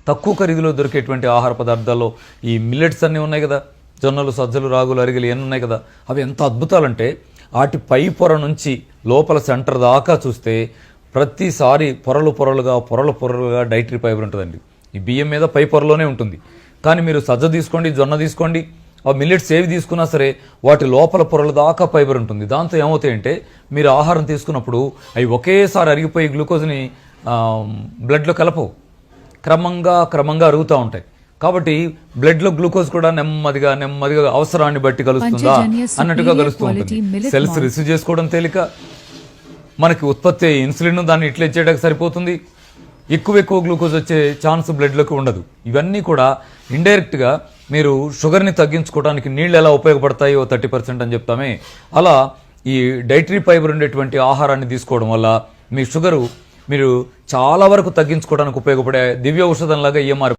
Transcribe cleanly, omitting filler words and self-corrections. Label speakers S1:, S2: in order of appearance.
S1: తక్కువ ఖరీదులో దొరికేటువంటి ఆహార పదార్థాల్లో ఈ మిల్లెట్స్ అన్నీ ఉన్నాయి కదా, జొన్నలు, సజ్జలు, రాగులు, అరిగెలు ఎన్ని ఉన్నాయి కదా, అవి ఎంత అద్భుతాలంటే వాటి పై పొర నుంచి లోపల సెంటర్ దాకా చూస్తే ప్రతిసారి పొరలుగా డైటరీ ఫైబర్ ఉంటుందండి. ఈ బియ్యం మీద పై పొరలోనే ఉంటుంది. కానీ మీరు సజ్జ తీసుకోండి, జొన్న తీసుకోండి, ఆ మిల్లెట్స్ ఏవి తీసుకున్నా సరే వాటి లోపల పొరల దాకా ఫైబర్ ఉంటుంది. దాంతో ఏమవుతాయంటే మీరు ఆహారం తీసుకున్నప్పుడు అవి ఒకేసారి అరిగిపోయి గ్లూకోజ్ని బ్లడ్లో కలపవు, క్రమంగా అరుగుతూ ఉంటాయి. కాబట్టి బ్లడ్లో గ్లూకోజ్ కూడా నెమ్మదిగా అవసరాన్ని బట్టి కలుస్తుందా అన్నట్టుగా కలుస్తూ ఉంటుంది. సెల్స్ రిసీవ్ చేసుకోవడం తేలిక, మనకి ఉత్పత్తి ఇన్సులిన్ దాన్ని ఇట్లా ఇచ్చేయడానికి సరిపోతుంది. ఎక్కువ గ్లూకోజ్ వచ్చే ఛాన్స్ బ్లడ్లోకి ఉండదు. ఇవన్నీ కూడా ఇండైరెక్ట్గా మీరు షుగర్ని తగ్గించుకోవడానికి నీళ్ళు ఎలా ఉపయోగపడతాయో 30% అని చెప్తామే, అలా ఈ డైటరీ ఫైబర్ ఉండేటువంటి ఆహారాన్ని తీసుకోవడం వల్ల మీ షుగరు మీరు చాలా వరకు తగ్గించుకోవడానికి ఉపయోగపడే దివ్య ఔషధంలాగా